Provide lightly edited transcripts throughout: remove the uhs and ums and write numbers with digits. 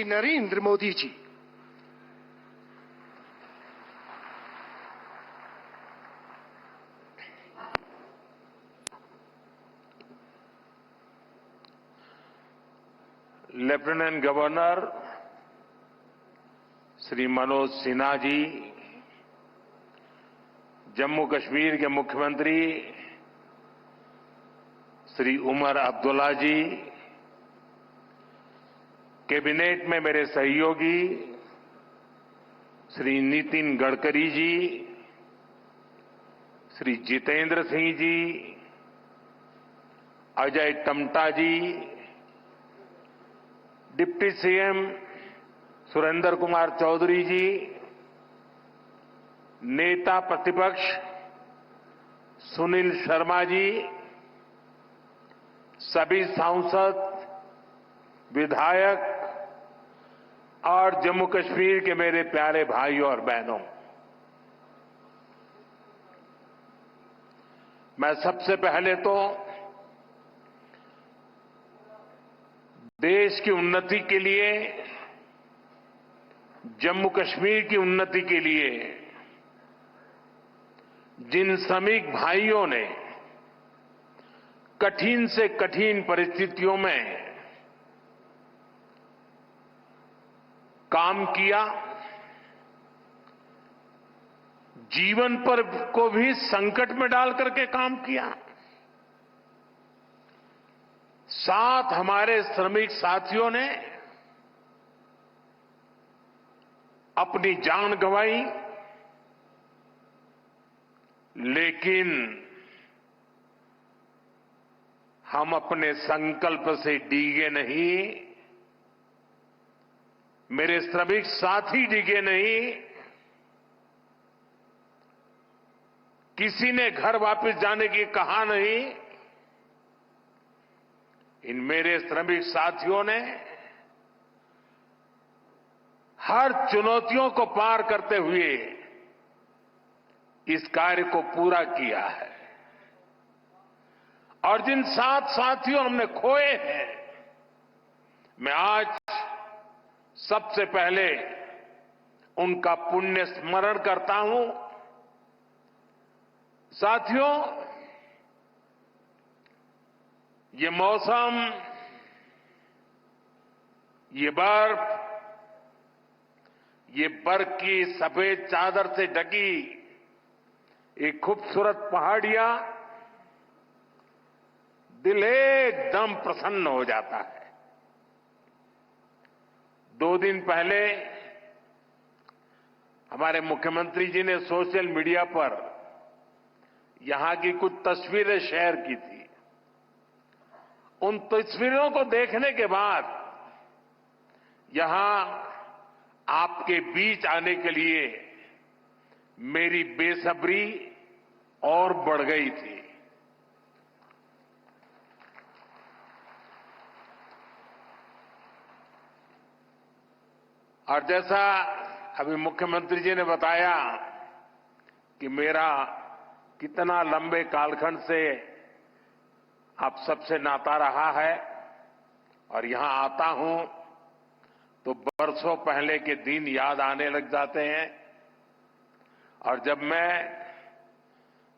Shri Narendra Modi ji. Lieutenant governor Shri Manoj Sinha ji, Jammu Kashmir के मुख्यमंत्री श्री उमर अब्दुल्ला जी, cabinet में मेरे सहयोगी श्री नितिन गडकरी जी, श्री जितेंद्र सिंह जी, अजय टम्टा जी, डिप्टी सीएम सुरेंद्र कुमार चौधरी जी, नेता प्रतिपक्ष सुनील शर्मा जी, सभी सांसद, विधायक और जम्मू कश्मीर के मेरे प्यारे भाइयों और बहनों, मैं सबसे पहले तो देश की उन्नति के लिए, जम्मू कश्मीर की उन्नति के लिए जिन श्रमिक भाइयों ने कठिन से कठिन परिस्थितियों में काम किया, जीवन पर को भी संकट में डाल करके काम किया, साथ हमारे श्रमिक साथियों ने अपनी जान गंवाई, लेकिन हम अपने संकल्प से डिगे नहीं, मेरे श्रमिक साथी डिगे नहीं, किसी ने घर वापस जाने की कहा नहीं, इन मेरे श्रमिक साथियों ने हर चुनौतियों को पार करते हुए इस कार्य को पूरा किया है। और जिन 7 साथियों हमने खोए हैं, मैं आज सबसे पहले उनका पुण्य स्मरण करता हूं। साथियों, ये मौसम, ये बर्फ, ये बर्फ की सफेद चादर से ढकी एक खूबसूरत पहाड़ियां दिल एकदम प्रसन्न हो जाता है। 2 दिन पहले हमारे मुख्यमंत्री जी ने सोशल मीडिया पर यहां की कुछ तस्वीरें शेयर की थी। उन तस्वीरों को देखने के बाद यहां आपके बीच आने के लिए मेरी बेसब्री और बढ़ गई थी। और जैसा अभी मुख्यमंत्री जी ने बताया कि मेरा कितना लंबे कालखंड से आप सबसे नाता रहा है, और यहां आता हूं तो बरसों पहले के दिन याद आने लग जाते हैं। और जब मैं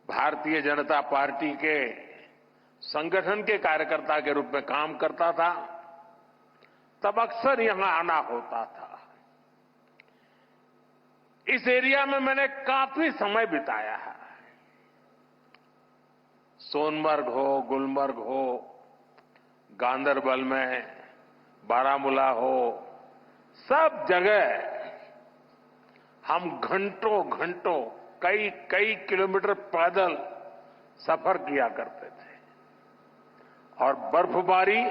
भारतीय जनता पार्टी के संगठन के कार्यकर्ता के रूप में काम करता था, तब अक्सर यहां आना होता था। इस एरिया में मैंने काफी समय बिताया है। सोनमर्ग हो, गुलमर्ग हो, गांदरबल में, बारामूला हो, सब जगह हम घंटों घंटों, कई कई किलोमीटर पैदल सफर किया करते थे। और बर्फबारी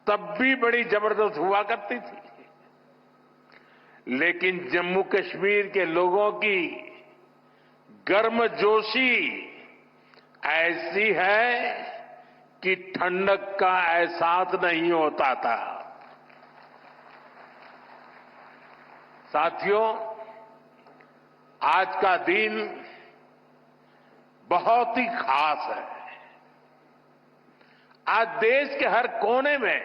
तब भी बड़ी जबरदस्त हुआ करती थी, लेकिन जम्मू कश्मीर के लोगों की गर्मजोशी ऐसी है कि ठंडक का एहसास नहीं होता था। साथियों, आज का दिन बहुत ही खास है। आज देश के हर कोने में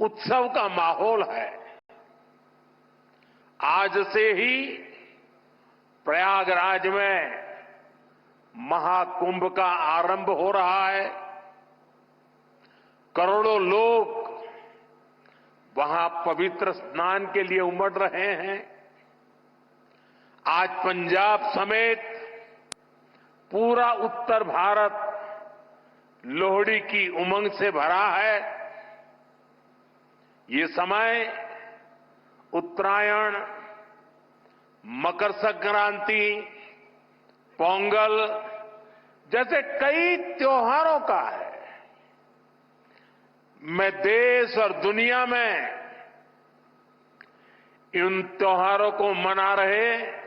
उत्सव का माहौल है। आज से ही प्रयागराज में महाकुंभ का आरंभ हो रहा है। करोड़ों लोग वहां पवित्र स्नान के लिए उमड़ रहे हैं। आज पंजाब समेत पूरा उत्तर भारत लोहड़ी की उमंग से भरा है। ये समय उत्तरायण, मकर संक्रांति, पोंगल जैसे कई त्योहारों का है। मैं देश और दुनिया में इन त्योहारों को मना रहे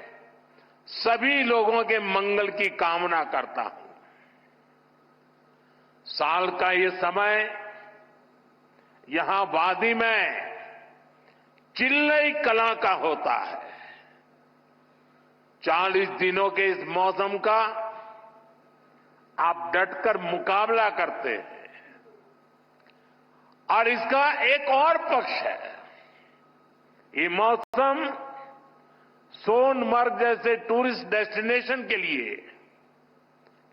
सभी लोगों के मंगल की कामना करता हूं। साल का ये समय यहां वादी में चिल्लई कला का होता है। 40 दिनों के इस मौसम का आप डटकर मुकाबला करते हैं। और इसका एक और पक्ष है, ये मौसम सोनमर्ग जैसे टूरिस्ट डेस्टिनेशन के लिए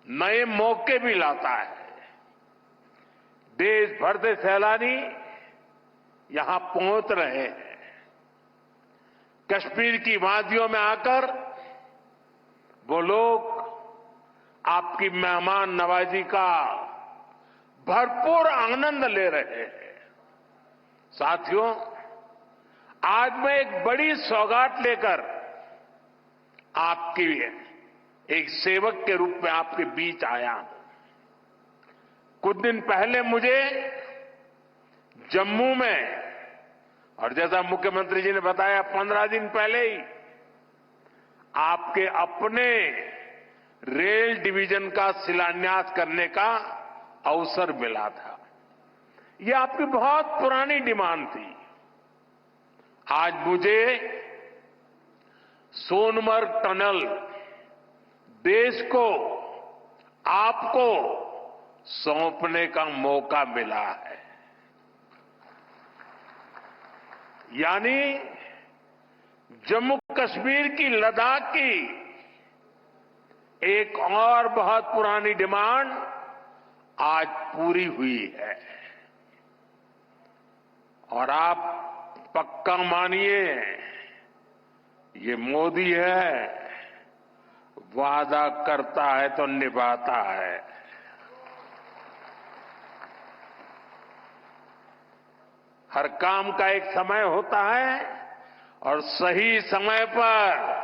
नए मौके भी लाता है। देश भर से सैलानी यहां पहुंच रहे हैं। कश्मीर की वादियों में आकर वो लोग आपकी मेहमान नवाजी का भरपूर आनंद ले रहे हैं। साथियों, आज मैं एक बड़ी सौगात लेकर आपकी एक सेवक के रूप में आपके बीच आया हूं। कुछ दिन पहले मुझे जम्मू में, और जैसा मुख्यमंत्री जी ने बताया 15 दिन पहले ही आपके अपने रेल डिवीजन का शिलान्यास करने का अवसर मिला था। यह आपकी बहुत पुरानी डिमांड थी। आज मुझे सोनमर्ग टनल देश को, आपको सौंपने का मौका मिला है। यानी जम्मू कश्मीर की, लद्दाख की एक और बहुत पुरानी डिमांड आज पूरी हुई है। और आप पक्का मानिए, ये मोदी है, वादा करता है तो निभाता है। हर काम का एक समय होता है और सही समय पर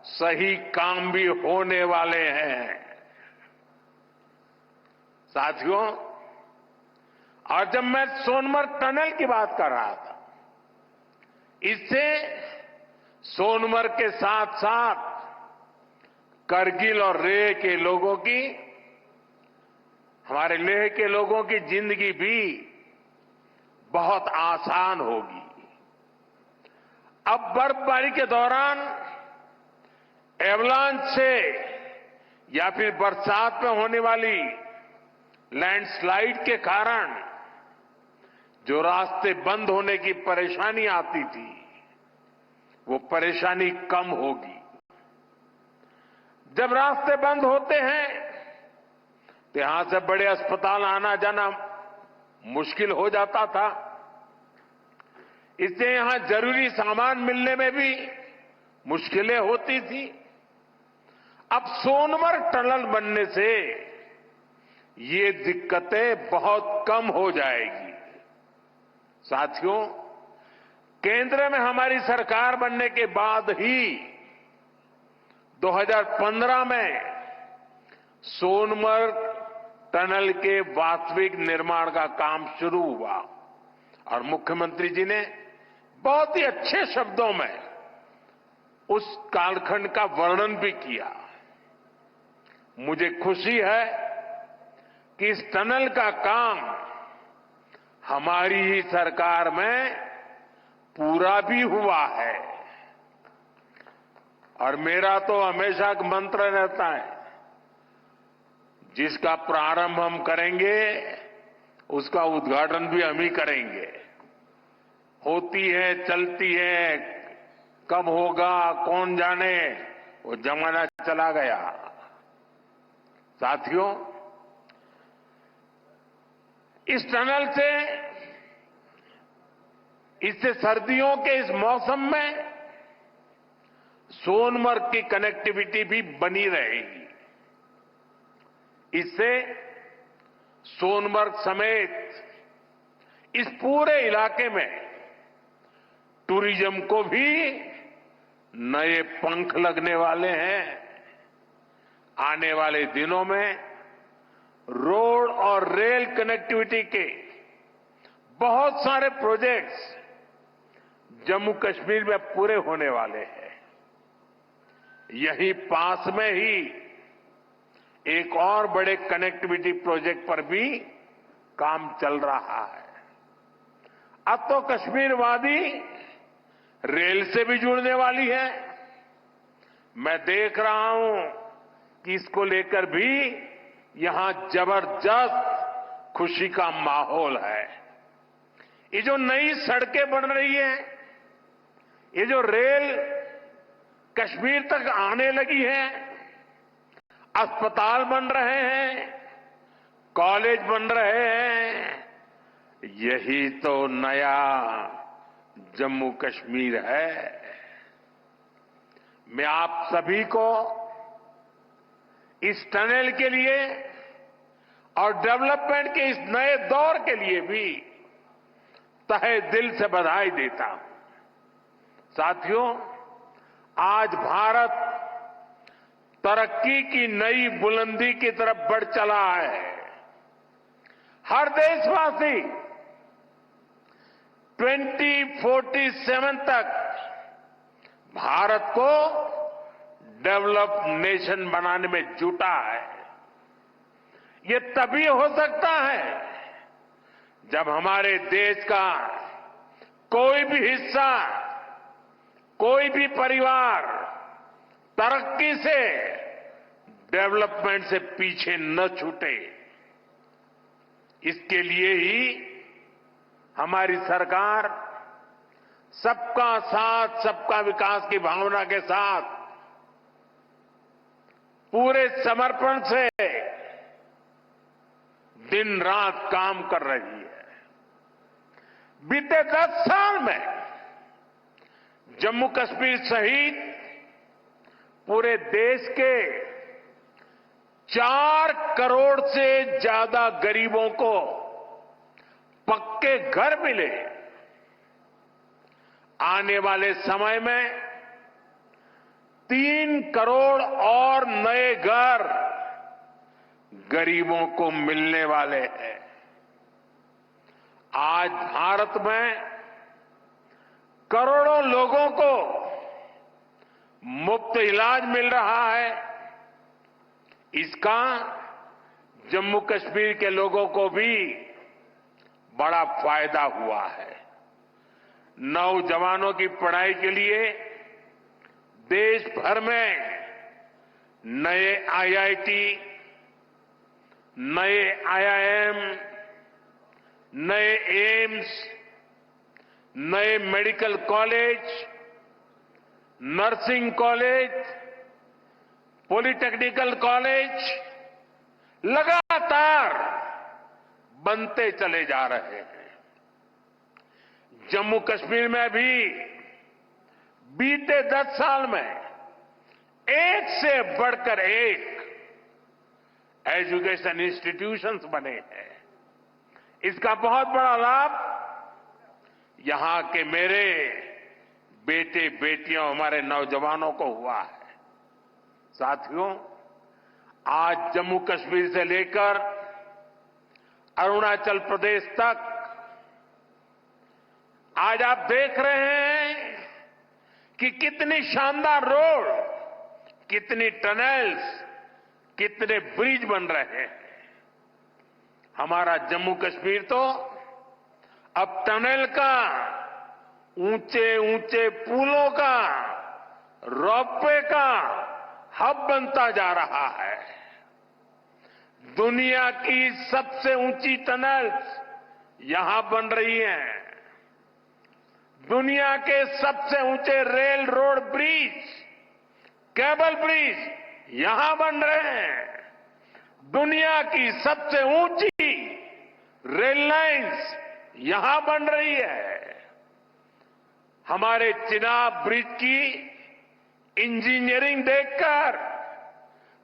सही काम भी होने वाले हैं। साथियों, और जब मैं सोनमर्ग टनल की बात कर रहा था, इससे सोनमर्ग के साथ साथ करगिल और लेह के लोगों की, हमारे लेह के लोगों की जिंदगी भी बहुत आसान होगी। अब बर्फबारी के दौरान एवलांच से या फिर बरसात में होने वाली लैंडस्लाइड के कारण जो रास्ते बंद होने की परेशानी आती थी, वो परेशानी कम होगी। जब रास्ते बंद होते हैं तो यहां से बड़े अस्पताल आना जाना मुश्किल हो जाता था। इससे यहां जरूरी सामान मिलने में भी मुश्किलें होती थी। अब सोनमर्ग टनल बनने से ये दिक्कतें बहुत कम हो जाएगी। साथियों, केंद्र में हमारी सरकार बनने के बाद ही 2015 में सोनमर्ग टनल के वास्तविक निर्माण का काम शुरू हुआ और मुख्यमंत्री जी ने बहुत ही अच्छे शब्दों में उस कालखंड का वर्णन भी किया। मुझे खुशी है कि इस टनल का काम हमारी ही सरकार में पूरा भी हुआ है। और मेरा तो हमेशा एक मंत्र रहता है, जिसका प्रारंभ हम करेंगे उसका उद्घाटन भी हम ही करेंगे। होती है, चलती है, कब होगा कौन जाने, वो जमाना चला गया। साथियों, इस टनल से, इससे सर्दियों के इस मौसम में सोनमर्ग की कनेक्टिविटी भी बनी रहेगी। इससे सोनमर्ग समेत इस पूरे इलाके में टूरिज्म को भी नए पंख लगने वाले हैं। आने वाले दिनों में रोड और रेल कनेक्टिविटी के बहुत सारे प्रोजेक्ट्स जम्मू कश्मीर में पूरे होने वाले हैं। यहीं पास में ही एक और बड़े कनेक्टिविटी प्रोजेक्ट पर भी काम चल रहा है। अब तो कश्मीर वादी रेल से भी जुड़ने वाली है। मैं देख रहा हूं कि इसको लेकर भी यहां जबरदस्त खुशी का माहौल है। ये जो नई सड़कें बन रही हैं, ये जो रेल कश्मीर तक आने लगी है, अस्पताल बन रहे हैं, कॉलेज बन रहे हैं, यही तो नया जम्मू कश्मीर है। मैं आप सभी को इस टनल के लिए और डेवलपमेंट के इस नए दौर के लिए भी तहे दिल से बधाई देता हूं। साथियों, आज भारत तरक्की की नई बुलंदी की तरफ बढ़ चला है। हर देशवासी 2047 तक भारत को डेवलप्ड नेशन बनाने में जुटा है। ये तभी हो सकता है जब हमारे देश का कोई भी हिस्सा, कोई भी परिवार तरक्की से, डेवलपमेंट से पीछे न छूटे। इसके लिए ही हमारी सरकार सबका साथ, सबका विकास की भावना के साथ पूरे समर्पण से दिन रात काम कर रही है। बीते 10 साल में जम्मू कश्मीर सहित पूरे देश के 4 करोड़ से ज्यादा गरीबों को पक्के घर मिले। आने वाले समय में 3 करोड़ और नए घर गरीबों को मिलने वाले हैं। आज भारत में करोड़ों लोगों को मुफ्त इलाज मिल रहा है। इसका जम्मू कश्मीर के लोगों को भी बड़ा फायदा हुआ है। नौजवानों की पढ़ाई के लिए देश भर में नए आईआईटी, नए आईआईएम, नए एम्स, नए medical college, nursing college, polytechnical college लगातार बनते चले जा रहे हैं। जम्मू कश्मीर में भी बीते 10 साल में एक से बढ़कर एक एजुकेशन इंस्टीट्यूशंस बने हैं। इसका बहुत बड़ा लाभ यहां के मेरे बेटे बेटियों, हमारे नौजवानों को हुआ है। साथियों, आज जम्मू कश्मीर से लेकर अरुणाचल प्रदेश तक आज आप देख रहे हैं कि कितनी शानदार रोड, कितनी टनल्स, कितने ब्रिज बन रहे हैं। हमारा जम्मू कश्मीर तो अब टनल का, ऊंचे ऊंचे पुलों का, रोपवे का हब बनता जा रहा है। दुनिया की सबसे ऊंची टनल्स यहां बन रही हैं। दुनिया के सबसे ऊंचे rail road bridge, cable bridge यहां बन रहे हैं। दुनिया की सबसे ऊंची रेल लाइंस यहां बन रही है। हमारे चिनाब ब्रिज की इंजीनियरिंग देखकर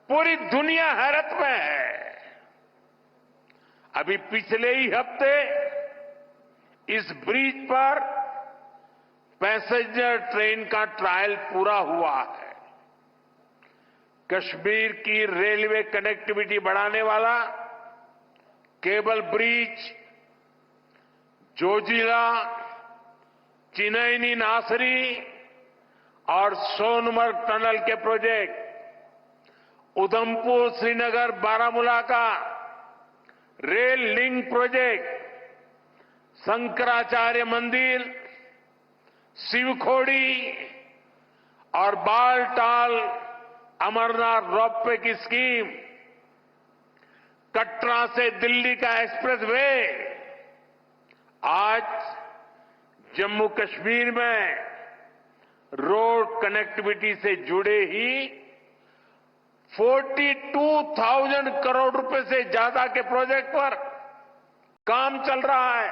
पूरी दुनिया हैरत में है। अभी पिछले ही हफ्ते इस ब्रिज पर पैसेंजर ट्रेन का ट्रायल पूरा हुआ है। कश्मीर की रेलवे कनेक्टिविटी बढ़ाने वाला केबल ब्रिज, जोजिला, चिनैनी नासरी और सोनमर्ग टनल के प्रोजेक्ट, उधमपुर श्रीनगर बारामूला का रेल लिंक प्रोजेक्ट, शंकराचार्य मंदिर, शिवखोड़ी और बालटाल अमरनाथ रोपवे की स्कीम, कटरा से दिल्ली का एक्सप्रेसवे, आज जम्मू कश्मीर में रोड कनेक्टिविटी से जुड़े ही 42,000 करोड़ रुपए से ज्यादा के प्रोजेक्ट पर काम चल रहा है।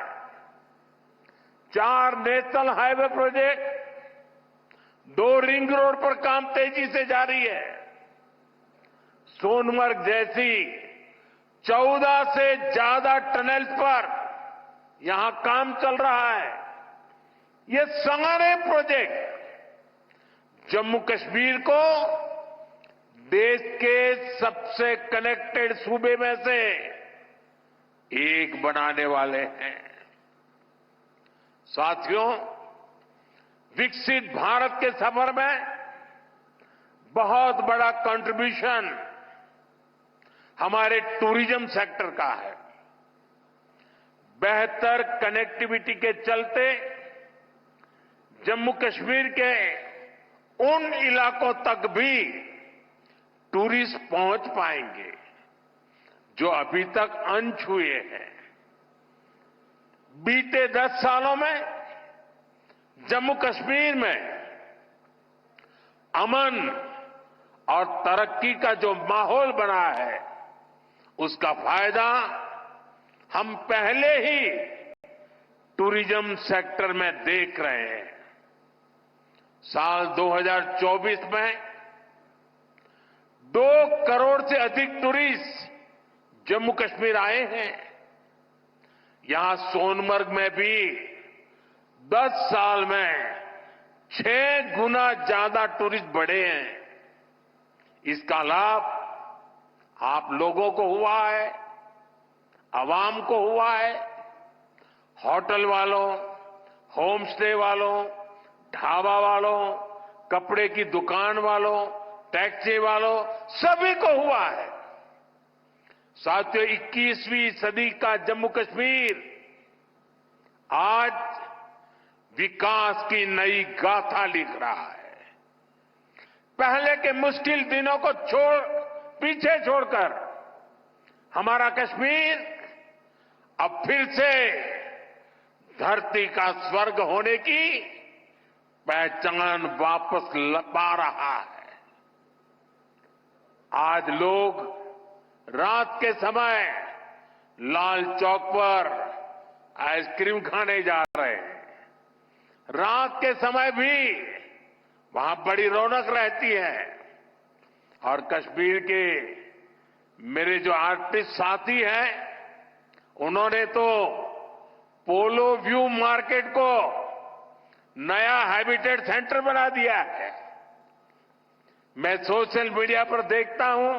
4 national highway project, 2 ring road पर काम तेजी से जारी है। सोनमर्ग जैसी 14 से ज्यादा टनल्स पर यहां काम चल रहा है। ये सारे प्रोजेक्ट जम्मू कश्मीर को देश के सबसे कनेक्टेड सूबे में से एक बनाने वाले हैं। साथियों, विकसित भारत के सफर में बहुत बड़ा कंट्रीब्यूशन हमारे टूरिज्म सेक्टर का है। बेहतर कनेक्टिविटी के चलते जम्मू कश्मीर के उन इलाकों तक भी टूरिस्ट पहुंच पाएंगे जो अभी तक अनछुए हैं। बीते 10 सालों में जम्मू कश्मीर में अमन और तरक्की का जो माहौल बना है, उसका फायदा हम पहले ही टूरिज्म सेक्टर में देख रहे हैं। साल 2024 में 2 करोड़ से अधिक टूरिस्ट जम्मू कश्मीर आए हैं। यहां सोनमर्ग में भी 10 साल में 6 गुना ज्यादा टूरिस्ट बढ़े हैं। इसका लाभ आप लोगों को हुआ है, आवाम को हुआ है। होटल वालों, होम स्टे वालों, ढाबा वालों, कपड़े की दुकान वालों, टैक्सी वालों, सभी को हुआ है। साथियों, 21वीं सदी का जम्मू कश्मीर आज विकास की नई गाथा लिख रहा है। पहले के मुश्किल दिनों को पीछे छोड़कर हमारा कश्मीर अब फिर से धरती का स्वर्ग होने की पहचान वापस पा रहा है। आज लोग रात के समय लाल चौक पर आइसक्रीम खाने जा रहे हैं। रात के समय भी वहां बड़ी रौनक रहती है। और कश्मीर के मेरे जो आर्टिस्ट साथी हैं, उन्होंने तो पोलो व्यू मार्केट को नया हैबिटेट सेंटर बना दिया है। मैं सोशल मीडिया पर देखता हूं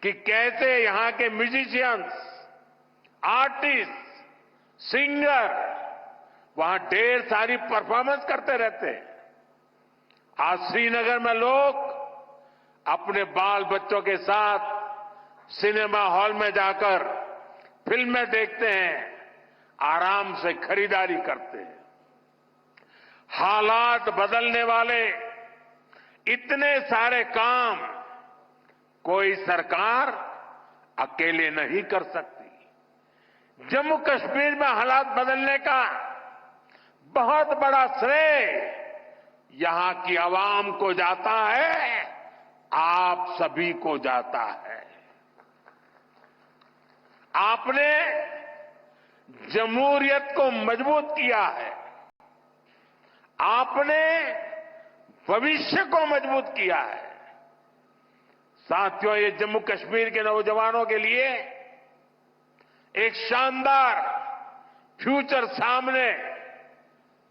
कि कैसे यहां के म्यूजिशियंस, आर्टिस्ट, सिंगर वहां ढेर सारी परफॉर्मेंस करते रहते हैं। आज श्रीनगर में लोग अपने बाल बच्चों के साथ सिनेमा हॉल में जाकर फिल्में देखते हैं, आराम से खरीदारी करते हैं। हालात बदलने वाले इतने सारे काम कोई सरकार अकेले नहीं कर सकती। जम्मू कश्मीर में हालात बदलने का बहुत बड़ा श्रेय यहां की आवाम को जाता है, आप सभी को जाता है। आपने जमहूरियत को मजबूत किया है, आपने भविष्य को मजबूत किया है। साथियों, ये जम्मू कश्मीर के नौजवानों के लिए एक शानदार फ्यूचर सामने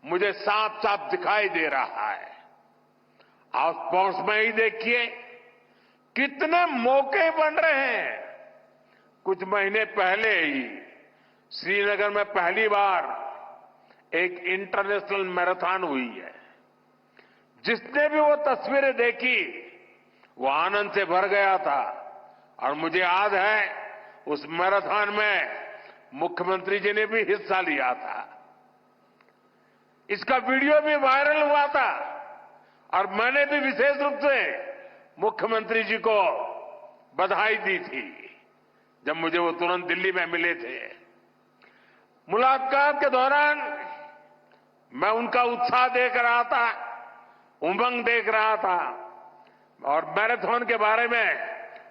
मुझे साफ साफ दिखाई दे रहा है। आप स्पोर्ट्स में ही देखिए कितने मौके बन रहे हैं। कुछ महीने पहले ही श्रीनगर में पहली बार एक इंटरनेशनल मैराथन हुई है। जिसने भी वो तस्वीरें देखी वो आनंद से भर गया था। और मुझे याद है उस मैराथन में मुख्यमंत्री जी ने भी हिस्सा लिया था। इसका वीडियो भी वायरल हुआ था और मैंने भी विशेष रूप से मुख्यमंत्री जी को बधाई दी थी जब मुझे वो तुरंत दिल्ली में मिले थे। मुलाकात के दौरान मैं उनका उत्साह देख रहा था, उमंग देख रहा था और मैराथन के बारे में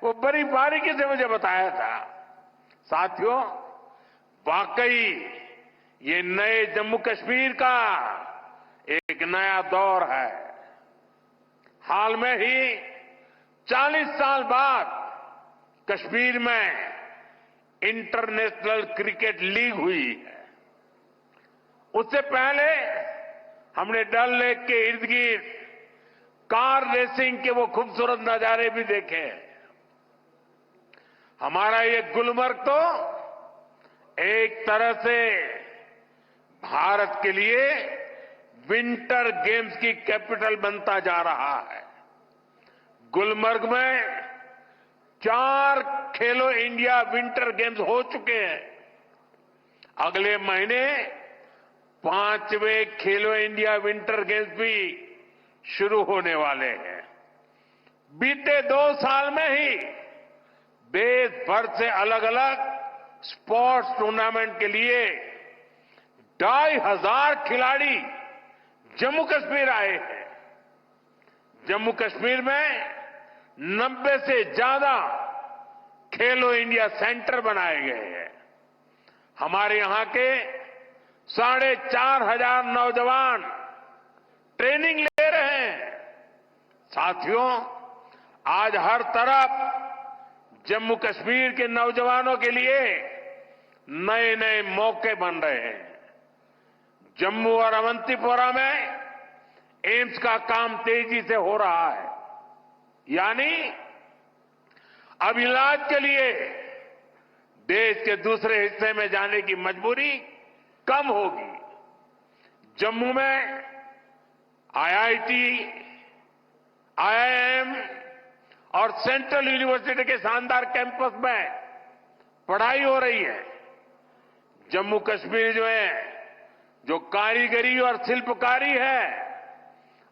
वो बड़ी बारीकी से मुझे बताया था। साथियों, वाकई ये नए जम्मू कश्मीर का एक नया दौर है। हाल में ही 40 साल बाद कश्मीर में इंटरनेशनल क्रिकेट लीग हुई है। उससे पहले हमने डल लेक के इर्द गिर्द कार रेसिंग के वो खूबसूरत नजारे भी देखे। हमारा ये गुलमर्ग तो एक तरह से भारत के लिए विंटर गेम्स की कैपिटल बनता जा रहा है। गुलमर्ग में 4 खेलो इंडिया विंटर गेम्स हो चुके हैं। अगले महीने 5वें खेलो इंडिया विंटर गेम्स भी शुरू होने वाले हैं। बीते 2 साल में ही देश भर से अलग अलग स्पोर्ट्स टूर्नामेंट के लिए 2,500 खिलाड़ी जम्मू कश्मीर आए हैं। जम्मू कश्मीर में 90 से ज्यादा खेलो इंडिया सेंटर बनाए गए हैं। हमारे यहां के 4,500 नौजवान ट्रेनिंग ले रहे हैं। साथियों, आज हर तरफ जम्मू कश्मीर के नौजवानों के लिए नए नए मौके बन रहे हैं। जम्मू और अवंतीपोरा में एम्स का काम तेजी से हो रहा है, यानी अब इलाज के लिए देश के दूसरे हिस्से में जाने की मजबूरी कम होगी। जम्मू में आईआईटी, आईआईएम और सेंट्रल यूनिवर्सिटी के शानदार कैंपस में पढ़ाई हो रही है। जम्मू कश्मीर जो कारीगरी और शिल्पकारी है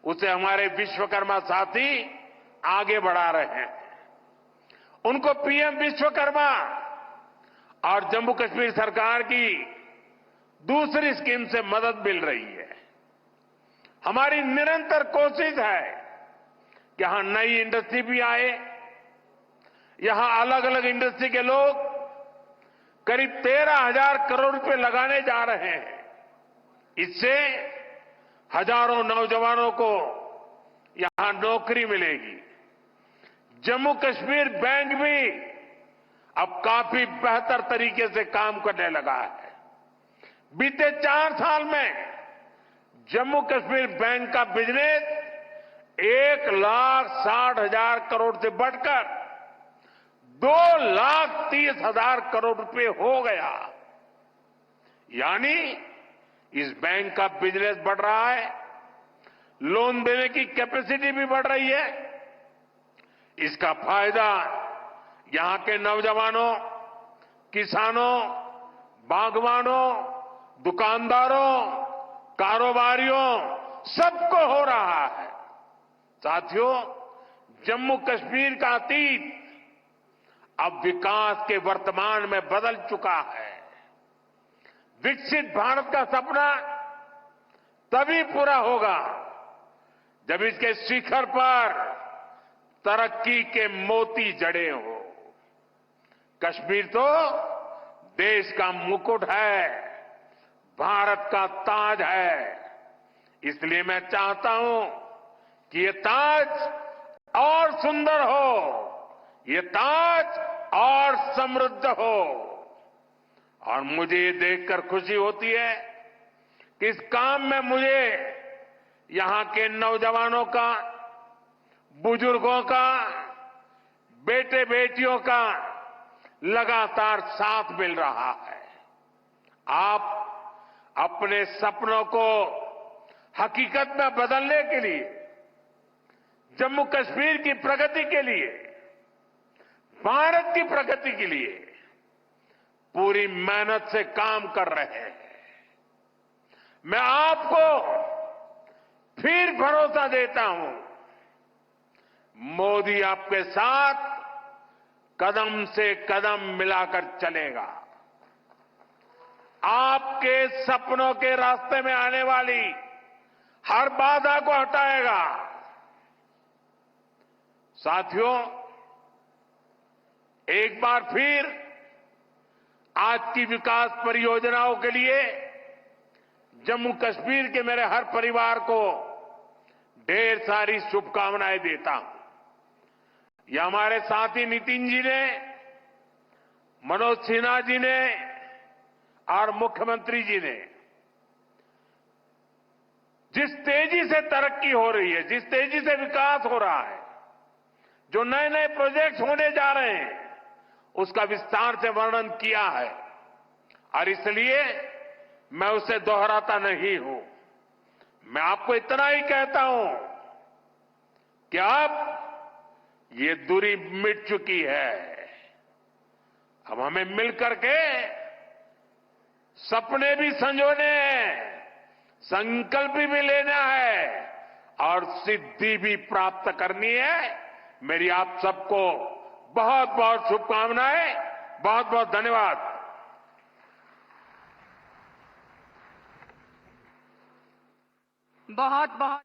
उसे हमारे विश्वकर्मा साथी आगे बढ़ा रहे हैं। उनको पीएम विश्वकर्मा और जम्मू कश्मीर सरकार की दूसरी स्कीम से मदद मिल रही है। हमारी निरंतर कोशिश है कि यहां नई इंडस्ट्री भी आए। यहां अलग अलग इंडस्ट्री के लोग करीब 13,000 करोड़ रुपए लगाने जा रहे हैं। इससे हजारों नौजवानों को यहां नौकरी मिलेगी। जम्मू कश्मीर बैंक भी अब काफी बेहतर तरीके से काम करने लगा है। बीते 4 साल में जम्मू कश्मीर बैंक का बिजनेस 1,60,000 करोड़ से बढ़कर 2,30,000 करोड़ रुपए हो गया। यानी इस बैंक का बिजनेस बढ़ रहा है, लोन देने की कैपेसिटी भी बढ़ रही है। इसका फायदा यहां के नौजवानों, किसानों, बागवानों, दुकानदारों, कारोबारियों सबको हो रहा है। साथियों, जम्मू कश्मीर का अतीत अब विकास के वर्तमान में बदल चुका है। विकसित भारत का सपना तभी पूरा होगा जब इसके शिखर पर तरक्की के मोती जड़े हो। कश्मीर तो देश का मुकुट है, भारत का ताज है। इसलिए मैं चाहता हूं कि ये ताज और सुंदर हो, ये ताज और समृद्ध हो। और मुझे ये देखकर खुशी होती है कि इस काम में मुझे यहां के नौजवानों का, बुजुर्गों का, बेटे बेटियों का लगातार साथ मिल रहा है। आप अपने सपनों को हकीकत में बदलने के लिए, जम्मू कश्मीर की प्रगति के लिए, भारत की प्रगति के लिए पूरी मेहनत से काम कर रहे हैं। मैं आपको फिर भरोसा देता हूं, मोदी आपके साथ कदम से कदम मिलाकर चलेगा। आपके सपनों के रास्ते में आने वाली हर बाधा को हटाएगा। साथियों, एक बार फिर आज की विकास परियोजनाओं के लिए जम्मू कश्मीर के मेरे हर परिवार को ढेर सारी शुभकामनाएं देता हूं। यह हमारे साथी नितिन जी ने, मनोज सिन्हा जी ने और मुख्यमंत्री जी ने जिस तेजी से तरक्की हो रही है, जिस तेजी से विकास हो रहा है, जो नए नए प्रोजेक्ट होने जा रहे हैं, उसका विस्तार से वर्णन किया है। और इसलिए मैं उसे दोहराता नहीं हूं। मैं आपको इतना ही कहता हूं कि अब ये दूरी मिट चुकी है। अब हमें मिलकर के सपने भी संजोने हैं, संकल्प भी लेना है और सिद्धि भी प्राप्त करनी है। मेरी आप सबको बहुत बहुत शुभकामनाएं, बहुत बहुत धन्यवाद। बहुत बहुत